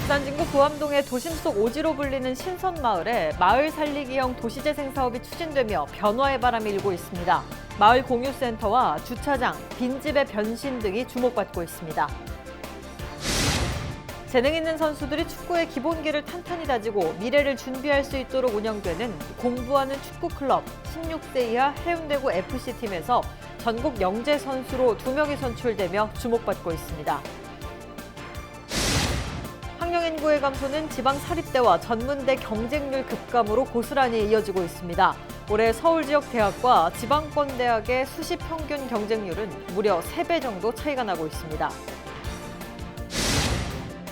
부산 진구 부암동의 도심 속 오지로 불리는 신선마을에 마을 살리기형 도시재생 사업이 추진되며 변화의 바람이 일고 있습니다. 마을 공유센터와 주차장, 빈집의 변신 등이 주목받고 있습니다. 재능 있는 선수들이 축구의 기본기를 탄탄히 다지고 미래를 준비할 수 있도록 운영되는 공부하는 축구클럽 16세 이하 해운대구 FC팀에서 전국 영재 선수로 2명이 선출되며 주목받고 있습니다. 학령 인구의 감소는 지방 사립대와 전문대 경쟁률 급감으로 고스란히 이어지고 있습니다. 올해 서울 지역 대학과 지방권 대학의 수시 평균 경쟁률은 무려 3배 정도 차이가 나고 있습니다.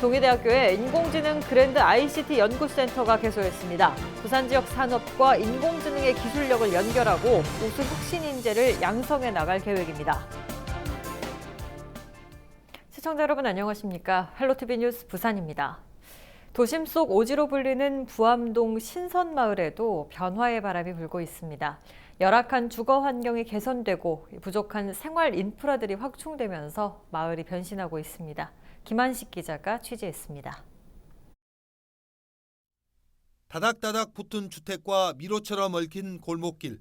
동의대학교에 인공지능 그랜드 ICT 연구센터가 개소했습니다. 부산 지역 산업과 인공지능의 기술력을 연결하고 우수 혁신 인재를 양성해 나갈 계획입니다. 시청자 여러분 안녕하십니까? 헬로티비 뉴스 부산입니다. 도심 속 오지로 불리는 부암동 신선마을에도 변화의 바람이 불고 있습니다. 열악한 주거 환경이 개선되고 부족한 생활 인프라들이 확충되면서 마을이 변신하고 있습니다. 김한식 기자가 취재했습니다. 다닥다닥 붙은 주택과 미로처럼 얽힌 골목길.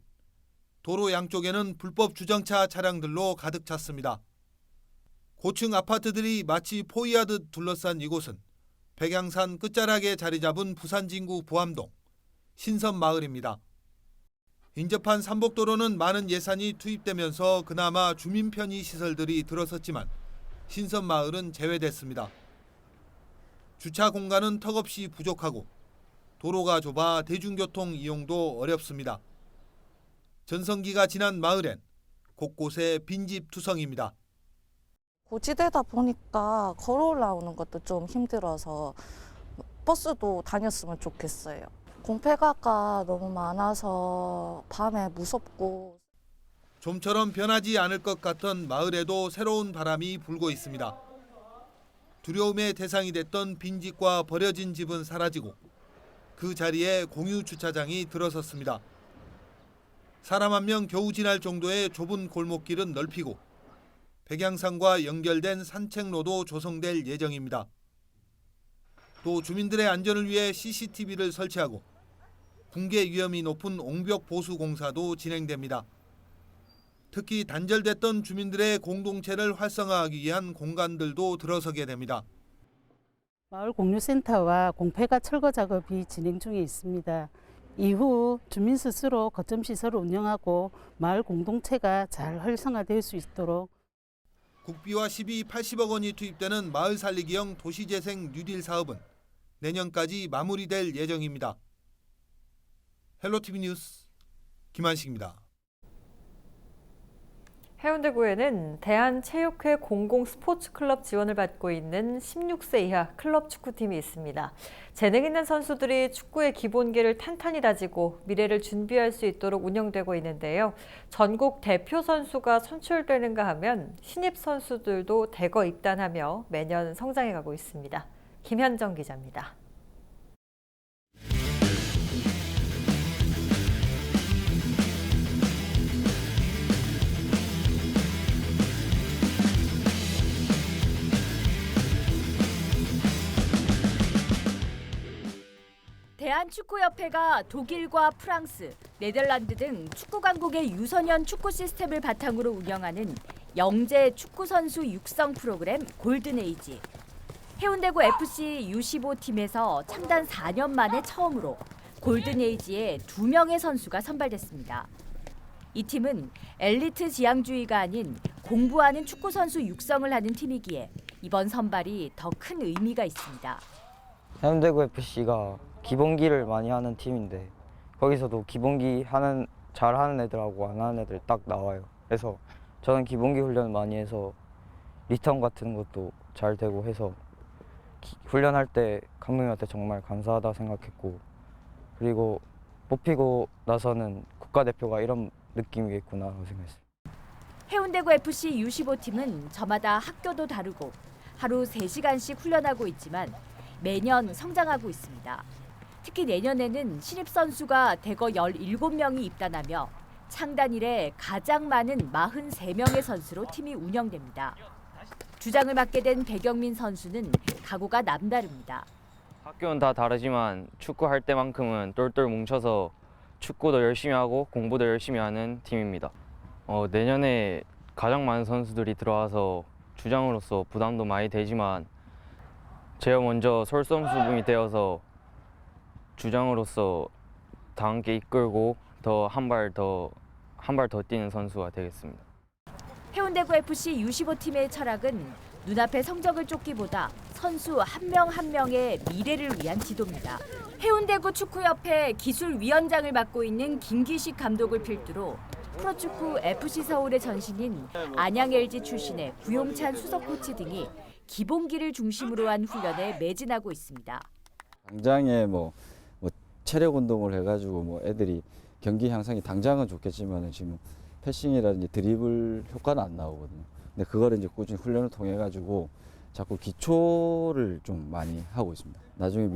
도로 양쪽에는 불법 주정차 차량들로 가득 찼습니다. 고층 아파트들이 마치 포위하듯 둘러싼 이곳은 백양산 끝자락에 자리 잡은 부산 진구 부암동 신선마을입니다. 인접한 삼복도로는 많은 예산이 투입되면서 그나마 주민 편의 시설들이 들어섰지만 신선마을은 제외됐습니다. 주차 공간은 턱없이 부족하고 도로가 좁아 대중교통 이용도 어렵습니다. 전성기가 지난 마을엔 곳곳에 빈집 투성입니다. 고지대다 보니까 걸어 올라오는 것도 좀 힘들어서 버스도 다녔으면 좋겠어요. 공폐가가 너무 많아서 밤에 무섭고. 좀처럼 변하지 않을 것 같던 마을에도 새로운 바람이 불고 있습니다. 두려움의 대상이 됐던 빈집과 버려진 집은 사라지고 그 자리에 공유 주차장이 들어섰습니다. 사람 한 명 겨우 지날 정도의 좁은 골목길은 넓히고 백양산과 연결된 산책로도 조성될 예정입니다. 또 주민들의 안전을 위해 CCTV를 설치하고 붕괴 위험이 높은 옹벽 보수 공사도 진행됩니다. 특히 단절됐던 주민들의 공동체를 활성화하기 위한 공간들도 들어서게 됩니다. 마을 공유센터와 공폐가 철거 작업이 진행 중에 있습니다. 이후 주민 스스로 거점 시설을 운영하고 마을 공동체가 잘 활성화될 수 있도록 국비와 80억 원이 투입되는 마을 살리기형 도시재생 뉴딜 사업은 내년까지 마무리될 예정입니다. 헬로티비 뉴스 김한식입니다. 해운대구에는 대한체육회 공공스포츠클럽 지원을 받고 있는 16세 이하 클럽 축구팀이 있습니다. 재능 있는 선수들이 축구의 기본기를 탄탄히 다지고 미래를 준비할 수 있도록 운영되고 있는데요. 전국 대표 선수가 선출되는가 하면 신입 선수들도 대거 입단하며 매년 성장해가고 있습니다. 김현정 기자입니다. 대한축구협회가 독일과 프랑스, 네덜란드 등 축구 강국의 유소년 축구 시스템을 바탕으로 운영하는 영재 축구 선수 육성 프로그램 골든에이지. 해운대구 FC U15팀에서 창단 4년 만에 처음으로 골든에이지에 2명의 선수가 선발됐습니다. 이 팀은 엘리트 지향주의가 아닌 공부하는 축구 선수 육성을 하는 팀이기에 이번 선발이 더 큰 의미가 있습니다. 해운대구 FC가 기본기를 많이 하는 팀인데 거기서도 기본기 잘하는 애들하고 안 하는 애들 딱 나와요. 그래서 저는 기본기 훈련을 많이 해서 리턴 같은 것도 잘 되고 해서 훈련할 때 감독님한테 정말 감사하다 생각했고, 그리고 뽑히고 나서는 국가대표가 이런 느낌이겠구나 생각했어요. 해운대구 FC U15팀은 저마다 학교도 다르고 하루 3시간씩 훈련하고 있지만 매년 성장하고 있습니다. 특히 내년에는 신입선수가 대거 17명이 입단하며 창단 이래 가장 많은 43명의 선수로 팀이 운영됩니다. 주장을 맡게 된 배경민 선수는 각오가 남다릅니다. 학교는 다 다르지만 축구할 때만큼은 똘똘 뭉쳐서 축구도 열심히 하고 공부도 열심히 하는 팀입니다. 내년에 가장 많은 선수들이 들어와서 주장으로서 부담도 많이 되지만 제가 먼저 솔선수범이 되어서 주장으로서 다 함께 이끌고 더 한 발 더 뛰는 선수가 되겠습니다. 해운대구 FC U15팀의 철학은 눈앞의 성적을 쫓기보다 선수 한 명 한 명의 미래를 위한 지도입니다. 해운대구 축구협회 기술위원장을 맡고 있는 김기식 감독을 필두로 프로축구 FC 서울의 전신인 안양 LG 출신의 구용찬 수석 코치 등이 기본기를 중심으로 한 훈련에 매진하고 있습니다. 당장에 뭐 체력 운동을 해가지고 뭐 애들이 경기 향상이 당장은 좋겠지만 지금 패싱이라든지 드리블 효과는 안 나오거든요. 근데 그거를 이제 꾸준히 훈련을 통해 가지고 자꾸 기초를 좀 많이 하고 있습니다. 나중에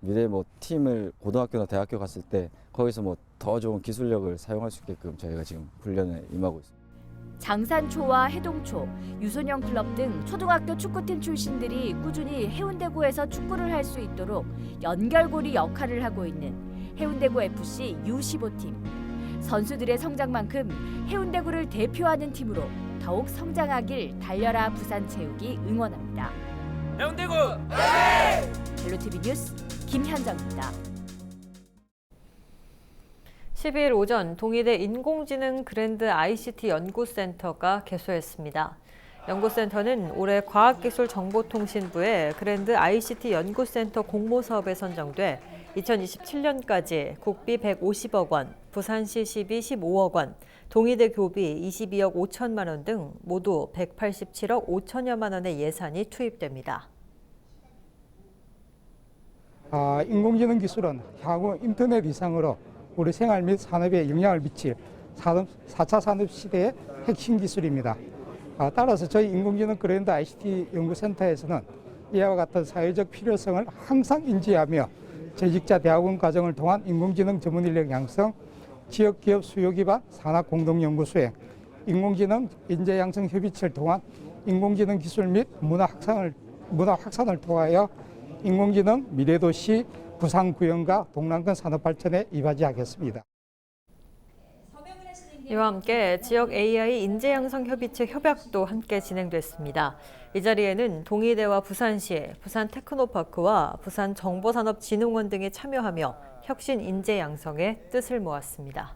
미래 뭐 팀을 고등학교나 대학교 갔을 때 거기서 뭐 더 좋은 기술력을 사용할 수 있게끔 저희가 지금 훈련에 임하고 있습니다. 장산초와 해동초, 유소년 클럽 등 초등학교 축구팀 출신들이 꾸준히 해운대구에서 축구를 할 수 있도록 연결고리 역할을 하고 있는 해운대구 FC U15팀. 선수들의 성장만큼 해운대구를 대표하는 팀으로 더욱 성장하길 달려라 부산체육이 응원합니다. 해운대구! 벨로TV 뉴스 김현정입니다. 12일 오전 동의대 인공지능 그랜드 ICT 연구센터가 개소했습니다. 연구센터는 올해 과학기술정보통신부의 그랜드 ICT 연구센터 공모사업에 선정돼 2027년까지 국비 150억 원, 부산시 시비 15억 원, 동의대 교비 22억 5천만 원 등 모두 187억 5천여만 원의 예산이 투입됩니다. 인공지능 기술은 향후 인터넷 이상으로 우리 생활 및 산업에 영향을 미칠 4차 산업 시대의 핵심 기술입니다. 따라서 저희 인공지능 그랜드 ICT 연구센터에서는 이와 같은 사회적 필요성을 항상 인지하며 재직자 대학원 과정을 통한 인공지능 전문 인력 양성, 지역기업 수요 기반 산학 공동 연구 수행, 인공지능 인재 양성 협의체를 통한 인공지능 기술 및 문화 확산을 통하여 인공지능 미래도시 부산 구현과 동남권 산업 발전에 이바지하겠습니다. 이와 함께 지역 AI 인재 양성 협의체 협약도 함께 진행됐습니다. 이 자리에는 동의대와 부산시, 부산 테크노파크와 부산 정보산업진흥원 등이 참여하며 혁신 인재 양성에 뜻을 모았습니다.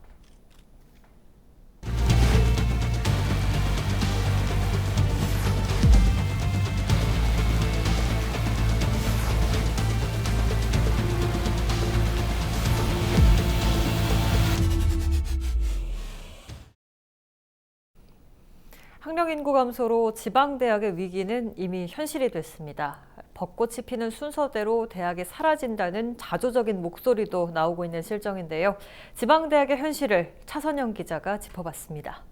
학령 인구 감소로 지방대학의 위기는 이미 현실이 됐습니다. 벚꽃이 피는 순서대로 대학이 사라진다는 자조적인 목소리도 나오고 있는 실정인데요. 지방대학의 현실을 차선영 기자가 짚어봤습니다.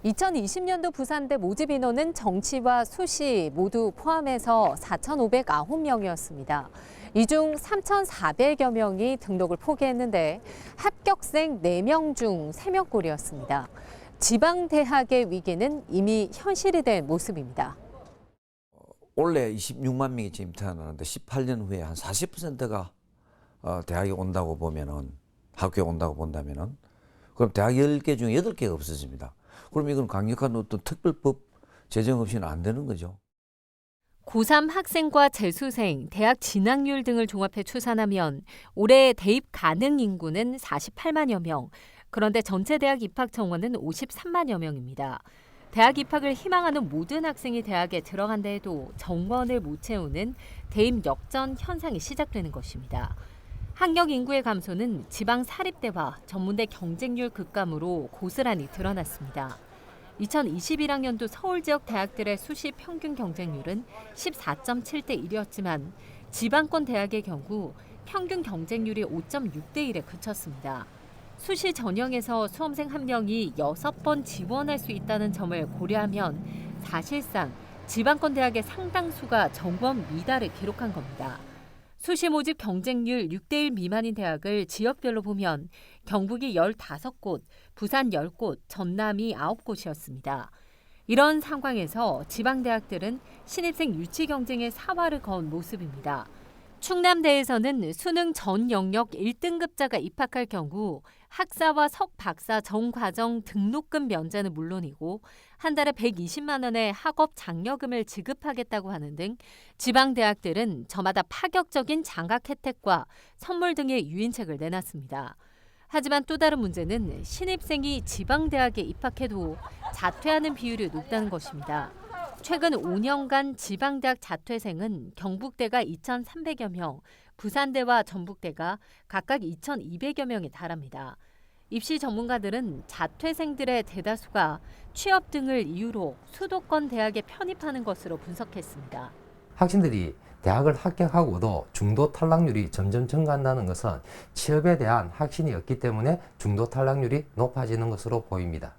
2020년도 부산대 모집 인원은 정치와 수시 모두 포함해서 4,509명이었습니다. 이 중 3,400여 명이 등록을 포기했는데 합격생 4명 중 3명 꼴이었습니다. 지방대학의 위기는 이미 현실이 된 모습입니다. 올해 26만 명이 지금 태어나는데 18년 후에 한 40%가 대학에 온다고 보면은 학교에 온다고 본다면은 그럼 대학 10개 중에 8개가 없어집니다. 그럼 이건 강력한 어떤 특별법 제정 없이는 안 되는 거죠. 고3 학생과 재수생, 대학 진학률 등을 종합해 추산하면 올해 대입 가능 인구는 48만여 명, 그런데 전체 대학 입학 정원은 53만여 명입니다. 대학 입학을 희망하는 모든 학생이 대학에 들어간다 해도 정원을 못 채우는 대입 역전 현상이 시작되는 것입니다. 학력 인구의 감소는 지방 사립대와 전문대 경쟁률 급감으로 고스란히 드러났습니다. 2021학년도 서울 지역 대학들의 수시 평균 경쟁률은 14.7대 1이었지만 지방권 대학의 경우 평균 경쟁률이 5.6대 1에 그쳤습니다. 수시 전형에서 수험생 한 명이 6번 지원할 수 있다는 점을 고려하면 사실상 지방권 대학의 상당수가 정원 미달을 기록한 겁니다. 수시 모집 경쟁률 6대 1 미만인 대학을 지역별로 보면 경북이 15곳, 부산 10곳, 전남이 9곳이었습니다. 이런 상황에서 지방대학들은 신입생 유치 경쟁에 사활을 건 모습입니다. 충남대에서는 수능 전 영역 1등급자가 입학할 경우 학사와 석박사 전 과정 등록금 면제는 물론이고 한 달에 120만 원의 학업 장려금을 지급하겠다고 하는 등 지방대학들은 저마다 파격적인 장학 혜택과 선물 등의 유인책을 내놨습니다. 하지만 또 다른 문제는 신입생이 지방대학에 입학해도 자퇴하는 비율이 높다는 것입니다. 최근 5년간 지방대학 자퇴생은 경북대가 2,300여 명, 부산대와 전북대가 각각 2,200여 명에 달합니다. 입시 전문가들은 자퇴생들의 대다수가 취업 등을 이유로 수도권 대학에 편입하는 것으로 분석했습니다. 학생들이 대학을 합격하고도 중도 탈락률이 점점 증가한다는 것은 취업에 대한 확신이 없기 때문에 중도 탈락률이 높아지는 것으로 보입니다.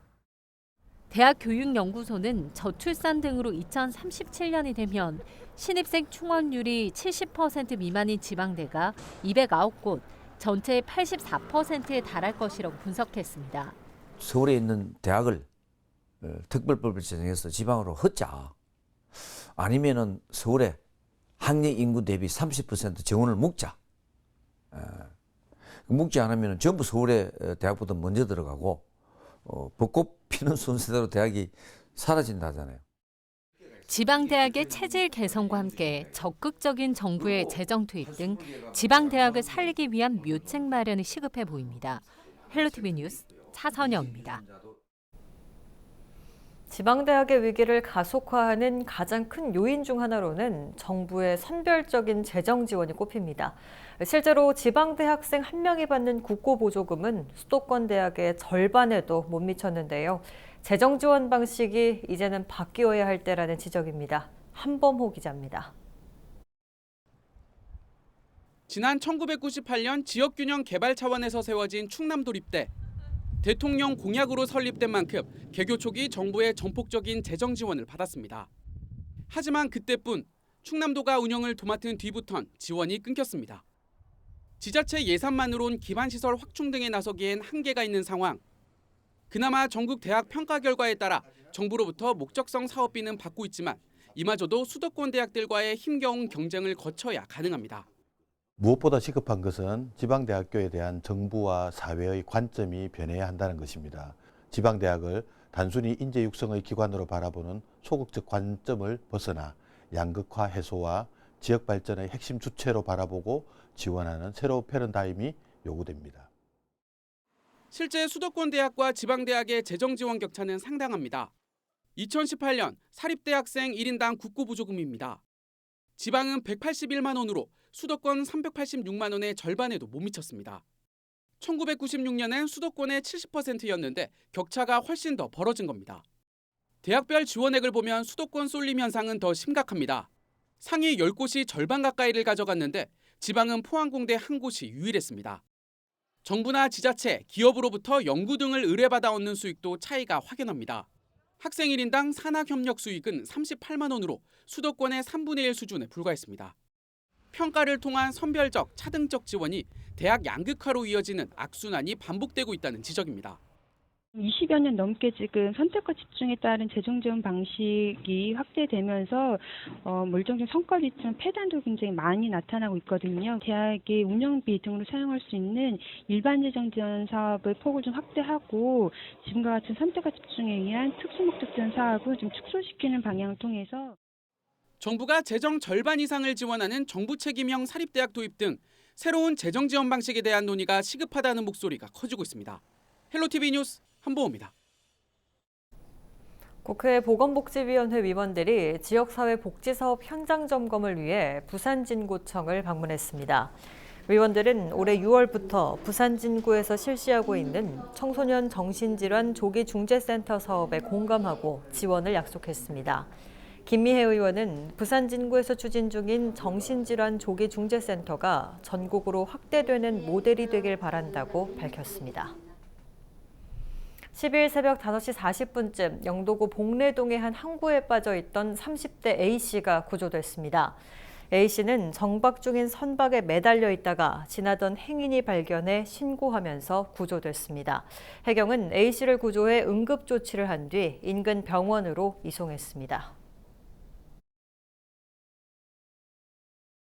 대학교육연구소는 저출산 등으로 2037년이 되면 신입생 충원율이 70% 미만인 지방대가 209곳, 전체의 84%에 달할 것이라고 분석했습니다. 서울에 있는 대학을 특별법을 제정해서 지방으로 흩자. 아니면은 서울에 학령 인구 대비 30% 정원을 묶자. 묶지 않으면 전부 서울에 대학보다 먼저 들어가고 벚꽃 피는 순서대로 대학이 사라진다잖아요. 지방대학의 체질 개선과 함께 적극적인 정부의 재정 투입 등 지방대학을 살리기 위한 묘책 마련이 시급해 보입니다. 헬로티비 뉴스 차선영입니다. 지방대학의 위기를 가속화하는 가장 큰 요인 중 하나로는 정부의 선별적인 재정 지원이 꼽힙니다. 실제로 지방대학생 한 명이 받는 국고보조금은 수도권 대학의 절반에도 못 미쳤는데요. 재정 지원 방식이 이제는 바뀌어야 할 때라는 지적입니다. 한범호 기자입니다. 지난 1998년 지역균형 개발 차원에서 세워진 충남도립대. 대통령 공약으로 설립된 만큼 개교 초기 정부의 전폭적인 재정 지원을 받았습니다. 하지만 그때뿐 충남도가 운영을 도맡은 뒤부턴 지원이 끊겼습니다. 지자체 예산만으론 기반시설 확충 등에 나서기엔 한계가 있는 상황. 그나마 전국 대학 평가 결과에 따라 정부로부터 목적성 사업비는 받고 있지만 이마저도 수도권 대학들과의 힘겨운 경쟁을 거쳐야 가능합니다. 무엇보다 시급한 것은 지방대학교에 대한 정부와 사회의 관점이 변해야 한다는 것입니다. 지방대학을 단순히 인재 육성의 기관으로 바라보는 소극적 관점을 벗어나 양극화 해소와 지역 발전의 핵심 주체로 바라보고 지원하는 새로운 패러다임이 요구됩니다. 실제 수도권 대학과 지방대학의 재정 지원 격차는 상당합니다. 2018년 사립대학생 1인당 국고보조금입니다. 지방은 181만 원으로 수도권 386만 원의 절반에도 못 미쳤습니다. 1996년엔 수도권의 70%였는데 격차가 훨씬 더 벌어진 겁니다. 대학별 지원액을 보면 수도권 쏠림 현상은 더 심각합니다. 상위 10곳이 절반 가까이를 가져갔는데 지방은 포항공대 한 곳이 유일했습니다. 정부나 지자체, 기업으로부터 연구 등을 의뢰받아 얻는 수익도 차이가 확연합니다. 학생 1인당 산학협력 수익은 38만 원으로 수도권의 3분의 1 수준에 불과했습니다. 평가를 통한 선별적, 차등적 지원이 대학 양극화로 이어지는 악순환이 반복되고 있다는 지적입니다. 20여 년 넘게 지금 선택과 집중에 따른 재정 지원 방식이 확대되면서 일정적인 성과도 있지만 폐단도 굉장히 많이 나타나고 있거든요. 대학의 운영비 등으로 사용할 수 있는 일반 재정 지원 사업의 폭을 좀 확대하고 지금과 같은 선택과 집중에 의한 특수목적 지원 사업을 좀 축소시키는 방향을 통해서 정부가 재정 절반 이상을 지원하는 정부 책임형 사립대학 도입 등 새로운 재정 지원 방식에 대한 논의가 시급하다는 목소리가 커지고 있습니다. 헬로티비 뉴스 한보호입니다. 국회 보건복지위원회 위원들이 지역사회 복지사업 현장 점검을 위해 부산진구청을 방문했습니다. 위원들은 올해 6월부터 부산 진구에서 실시하고 있는 청소년 정신질환 조기중재센터 사업에 공감하고 지원을 약속했습니다. 김미혜 의원은 부산 진구에서 추진 중인 정신질환 조기중재센터가 전국으로 확대되는 모델이 되길 바란다고 밝혔습니다. 10일 새벽 5시 40분쯤 영도구 봉래동의 한 항구에 빠져 있던 30대 A씨가 구조됐습니다. A씨는 정박 중인 선박에 매달려 있다가 지나던 행인이 발견해 신고하면서 구조됐습니다. 해경은 A씨를 구조해 응급조치를 한 뒤 인근 병원으로 이송했습니다.